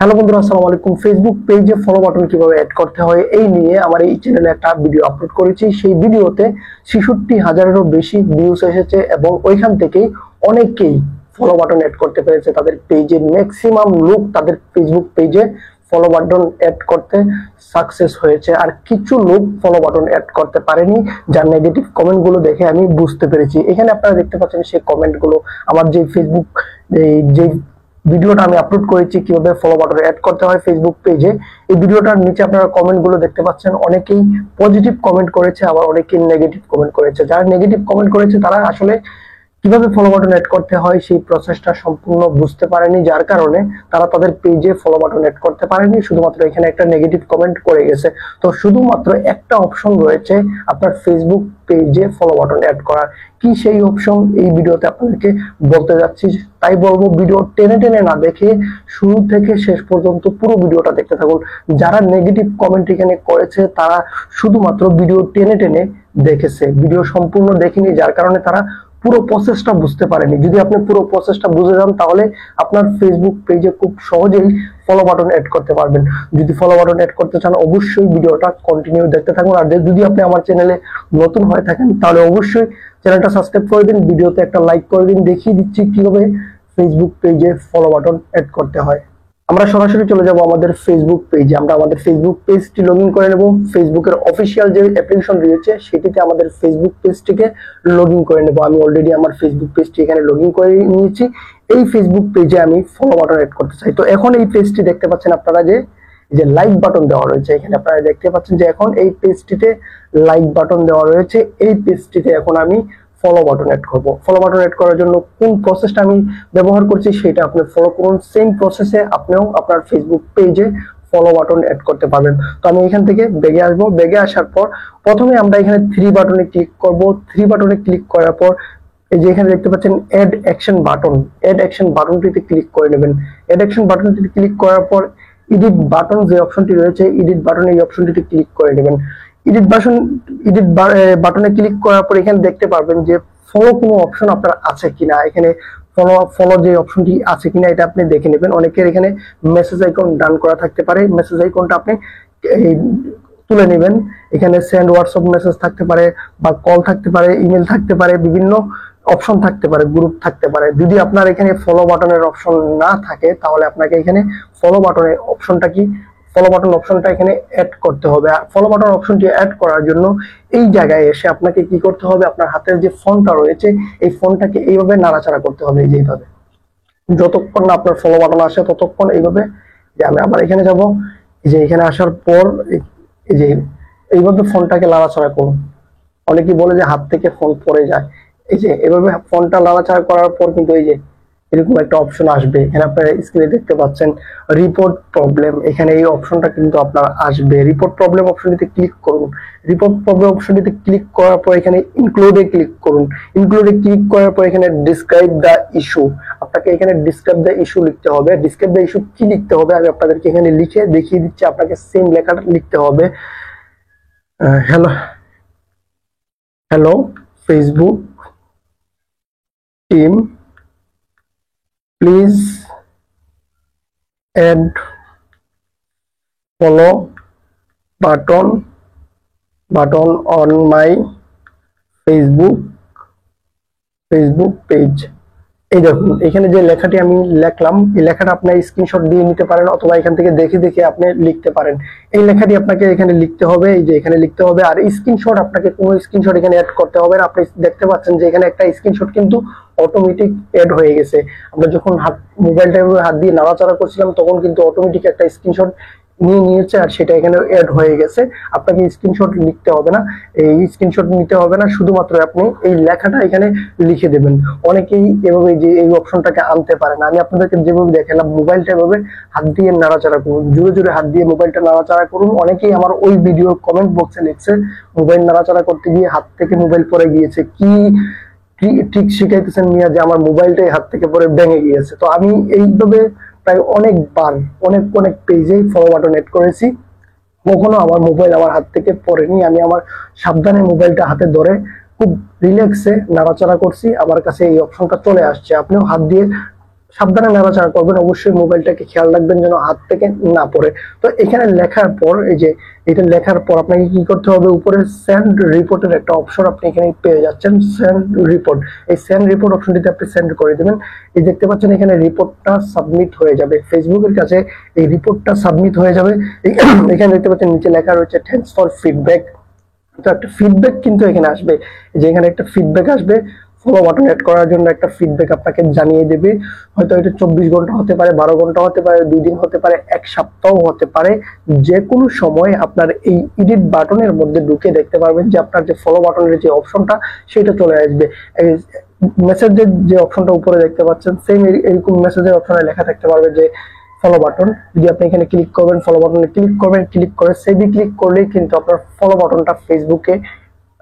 Hello বন্ধুরা, আসসালামু আলাইকুম। ফেসবুক পেজে ফলো বাটন কিভাবে অ্যাড করতে হয় এই নিয়ে আমার এই চ্যানেলে একটা ভিডিও আপলোড করেছি। সেই ভিডিওতে 66,000-এরও বেশি ভিউজ এসেছে এবং ওইখান থেকেই অনেকেই ফলো বাটন অ্যাড করতে পেরেছে তাদের পেজে। ম্যাক্সিমাম লোক তাদের ফেসবুক পেজে ফলো বাটন অ্যাড করতে সাকসেস হয়েছে, আর কিছু লোক ফলো বাটন অ্যাড করতে পারেনি, যার নেগেটিভ কমেন্ট গুলো দেখে আমি বুঝতে পেরেছি। এখানে আপনারা দেখতে পাচ্ছেন সেই কমেন্ট গুলো। আমার যে ফেসবুক যে ভিডিওটা আমি আপলোড করেছি কিভাবে ফলো বাটন অ্যাড করতে হয় ফেসবুক পেজে, এই ভিডিওটার নিচে আপনারা কমেন্ট গুলো দেখতে পাচ্ছেন। অনেকেই পজিটিভ কমেন্ট করেছে, আবার অনেকেই নেগেটিভ কমেন্ট করেছে। যারা নেগেটিভ কমেন্ট করেছে তারা আসলে কিভাবে ফলো বাটন অ্যাড করতে হয় সেই প্রসেসটা সম্পূর্ণ বুঝতে পারেনি, যার কারণে তারা তাদের পেজে ফলো বাটন অ্যাড করতে পারেনি। শুধুমাত্র এখানে একটা নেগেটিভ কমেন্ট করে গেছে। তো শুধুমাত্র একটা অপশন রয়েছে আপনার ফেসবুক পেজে ফলো বাটন অ্যাড করার। কি সেই অপশন এই ভিডিওতে আপনাদেরকে বলতে যাচ্ছি, তাই বলবো ভিডিও টেনে টেনে না দেখে শুরু থেকে শেষ পর্যন্ত পুরো ভিডিওটা দেখতে থাকুন। যারা নেগেটিভ কমেন্ট এখানে করেছে তারা শুধুমাত্র ভিডিও টেনে টেনে দেখেছে, ভিডিও সম্পূর্ণ দেখেনি, যার কারণে তারা পুরো প্রসেসটা বুঝতে পারেনি। যদি আপনি পুরো প্রসেসটা বুঝে যান তাহলে আপনার ফেসবুক পেজে খুব সহজেই ফলো বাটন অ্যাড করতে পারবেন। যদি ফলো বাটন অ্যাড করতে চান অবশ্যই ভিডিওটা কন্টিনিউ দেখতে থাকুন। আর যদি আপনি আমার চ্যানেলে নতুন হয়ে থাকেন তাহলে অবশ্যই চ্যানেলটা সাবস্ক্রাইব করে দিন, ভিডিওতে একটা লাইক করে দিন। দেখিয়ে দিচ্ছি কিভাবে ফেসবুক পেজে ফলো বাটন অ্যাড করতে হয়। আমরা সরাসরি চলে যাব আমাদের ফেসবুক পেজে। আমরা আমাদের ফেসবুক পেজটি লগ ইন করে নেব। ফেসবুকের অফিসিয়াল যে অ্যাপ্লিকেশন রয়েছে সেটিতে আমাদের ফেসবুক পেজটিকে লগ ইন করে নেব। আমি অলরেডি আমার ফেসবুক পেজটি এখানে লগ ইন করে নিয়েছি। এই ফেসবুক পেজে আমি ফলো বাটন অ্যাড করতে চাই। তো এখন এই পেজটি দেখতে পাচ্ছেন আপনারা যে লাইক বাটন দেওয়া রয়েছে, এখানে আপনারা দেখতে পাচ্ছেন যে এখন এই পেজটিতে লাইক বাটন দেওয়া রয়েছে। এই পেজটিতে এখন আমি ফলো বাটন অ্যাড করব। ফলো বাটন অ্যাড করার জন্য কোন প্রসেসটা আমি ব্যবহার করছি সেটা আপনি ফলো করুন। সেম প্রসেসে আপনিও আপনার ফেসবুক পেজে ফলো বাটন অ্যাড করতে পারবেন। তো আমি এখান থেকে ব্যাগে আসবো। ব্যাগে আসার পর প্রথমে আমরা এখানে থ্রি বাটনে ক্লিক করব। থ্রি বাটনে ক্লিক করার পর এই যে এখানে দেখতে পাচ্ছেন add action button, add action বাটনটিতে ক্লিক করে নেবেন। অ্যাড অ্যাকশন বাটনটিতে ক্লিক করার পর এডিট বাটন যে অপশনটি রয়েছে এডিট বাটন, এই অপশনটিতে ক্লিক করে নেবেন। এডিট বাটনে ক্লিক করার পর এখানে দেখতে পারবেন যে ফলো কোনো অপশন আপনার আছে কিনা। এখানে ফলো যে অপশনটি আছে কিনা এটা আপনি দেখে নেবেন। অনেকের এখানে মেসেজ আইকন ডান করা থাকতে পারে, মেসেজ আইকনটা আপনি তুলে নেবেন। এখানে সেন্ড হোয়াটসঅ্যাপ মেসেজ থাকতে পারে, বা কল থাকতে পারে, ইমেল থাকতে পারে, বিভিন্ন অপশন থাকতে পারে, গ্রুপ থাকতে পারে। যদি আপনার এখানে ফলো বাটনের অপশন না থাকে তাহলে আপনাকে এখানে ফলো বাটনের অপশনটা কি ফলো বাটন অপশনটা এখানে অ্যাড করতে হবে। আর ফলো বাটন অপশনটি অ্যাড করার জন্য এই জায়গায় এসে আপনাকে কি করতে হবে, আপনার হাতের যে ফোনটা রয়েছে এই ফোনটাকে এইভাবে নাড়াচাড়া করতে হবে। এইভাবে যতক্ষণ না আপনার ফলো বাটন আসে ততক্ষণ এইভাবে। যে আমি আবার এখানে যাব, এই যে এখানে আসার পর এই যে এইভাবে ফোনটাকে নাড়াচাড়া করুন। অনেকেই বলে যে হাত থেকে ফোন পড়ে যায়। এই যে এভাবে ফোনটা নাড়াচাড়া করার পর কিন্তু এই যে এরকম একটা অপশন আসবে। এখানে আপনারা স্ক্রিনে দেখতে পাচ্ছেন রিপোর্ট প্রবলেম। এখানে এই অপশনটা কিন্তু আপনার আসবে। রিপোর্ট প্রবলেম অপশনটিতে ক্লিক করুন। রিপোর্ট প্রবলেম অপশনটিতে ক্লিক করার পর এখানে ইনক্লুডে ক্লিক করুন। ইনক্লুডে ক্লিক করার পর এখানে ডিসক্রাইব দ্য ইস্যু, আপনাকে এখানে ডিসক্রাইব দ্য ইস্যু লিখতে হবে। ডিসক্রাইব দ্য ইস্যু কি লিখতে হবে আমি আপনাদেরকে এখানে লিখে দেখিয়ে দিচ্ছি। আপনাকে সেম লেখাটা লিখতে হবে। Hello Facebook team, please add follow button on my Facebook page। এই দেখুন এখানে যে লেখাটি আমি লিখলাম এই লেখাটা আপনি স্ক্রিনশট দিয়ে নিতে পারেন, অথবা এখান থেকে দেখে দেখে আপনি লিখতে পারেন। এই লেখাটি আপনাকে এখানে লিখতে হবে, এই যে এখানে লিখতে হবে। আর স্ক্রিনশট আপনাকে কোনো স্ক্রিনশট এখানে অ্যাড করতে হবে না। আপনি দেখতে পাচ্ছেন যে এখানে একটা স্ক্রিনশট কিন্তু অটোমেটিক অ্যাড হয়ে গেছে। আমরা যখন মোবাইলটা হাত দিয়ে নাড়াচাড়া করছিলাম তখন কিন্তু অটোমেটিক একটা স্ক্রিনশট নিয়ে নিয়েছে, আর সেটা এখানে অ্যাড হয়ে গেছে। আপনাকে স্ক্রিনশট লিখতে হবে না, এই স্ক্রিনশট নিতে হবে না, শুধুমাত্র আপনি এই লেখাটা এখানে লিখে দেবেন। অনেকেই এভাবে যে এই অপশনটাকে আনতে পারে না। আমি আপনাদেরকে যেভাবে দেখালাম মোবাইলটা এভাবে হাত দিয়ে নাড়াচাড়া করুন, জোরে জোরে হাত দিয়ে মোবাইলটা নাড়াচাড়া করুন। অনেকেই আমার ওই ভিডিওর কমেন্ট বক্সে লিখছে মোবাইল নাড়াচাড়া করতে গিয়ে হাত থেকে মোবাইল পড়ে গিয়েছে, কি ঠিক শিখাইতেছেন মিয়া যে আমার মোবাইলটাই হাত থেকে পড়ে ভেঙে গিয়েছে। তো আমি এইভাবে প্রায় অনেকবার অনেক পেজেই ফলো বাটন অ্যাড করেছি, কখনো আমার মোবাইল আমার হাত থেকে পড়েনি। আমি আমার সাবধানে মোবাইলটা হাতে ধরে খুব রিল্যাক্সে নাড়াচাড়া করছি, আমার কাছে এই অপশনটা চলে আসছে। আপনিও হাত দিয়ে সাবধানে নাড়াচাড়া করবেন, অবশ্যই মোবাইলটাকে খেয়াল রাখবেন যেন হাত থেকে না পড়ে। তো এখানে লেখার পর এই যে এটা লেখার পর আপনাকে কি করতে হবে, উপরে সেন্ড রিপোর্টের একটা অপশন আপনি এখানে পেয়ে যাচ্ছেন, সেন্ড রিপোর্ট। এই সেন্ড রিপোর্ট অপশনটিতে আপনি সেন্ড করে দেবেন। এই দেখতে পাচ্ছেন এখানে রিপোর্টটা সাবমিট হয়ে যাবে, ফেসবুকের কাছে এই রিপোর্টটা সাবমিট হয়ে যাবে। এখানে দেখতে পাচ্ছেন নিচে লেখা রয়েছে থ্যাঙ্কস ফর ফিডব্যাক। তো একটা ফিডব্যাক কিন্তু এখানে আসবে, যে এখানে একটা ফিডব্যাক আসবে, ফলো বাটন অ্যাড করার জন্য একটা ফিডব্যাক আপনাকে জানিয়ে দেবে। হয়তো এটা 24 ঘন্টা হতে পারে, 12 ঘন্টা হতে পারে, 2 দিন হতে পারে, 1 সপ্তাহ হতে পারে। যে কোনো সময় আপনার এই এডিট বাটনের মধ্যে ঢুকে দেখতে পারবেন যে আপনার যে ফলো বাটনের যে অপশনটা সেটা চলে আসবে। মেসেজের যে অপশনটা উপরে দেখতে পাচ্ছেন, সেম এরকম মেসেজের অপশনে লেখা থাকতে পারবে যে ফলো বাটন। যদি আপনি এখানে ক্লিক করবেন, ফলো বাটনে ক্লিক করবেন, ক্লিক করে সেভে ক্লিক করলেই কিন্তু আপনার ফলো বাটনটা ফেসবুকে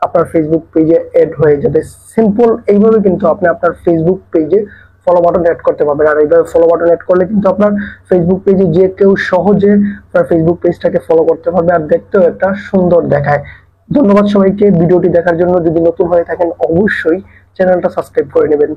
আপনার ফেসবুক পেজে এড হয়ে যাবে। সিম্পল এইভাবে কিন্তু আপনি আপনার ফেসবুক পেজে ফলো বাটন অ্যাড করতে পারবেন। আর এইভাবে ফলো বাটন অ্যাড করলে কিন্তু আপনার ফেসবুক পেজে যে কেউ সহজে আপনার ফেসবুক পেজটাকে ফলো করতে পারবে, আর দেখতেও একটা সুন্দর দেখায়। ধন্যবাদ সবাইকে ভিডিওটি দেখার জন্য। যদি নতুন হয়ে থাকেন অবশ্যই চ্যানেলটা সাবস্ক্রাইব করে নেবেন।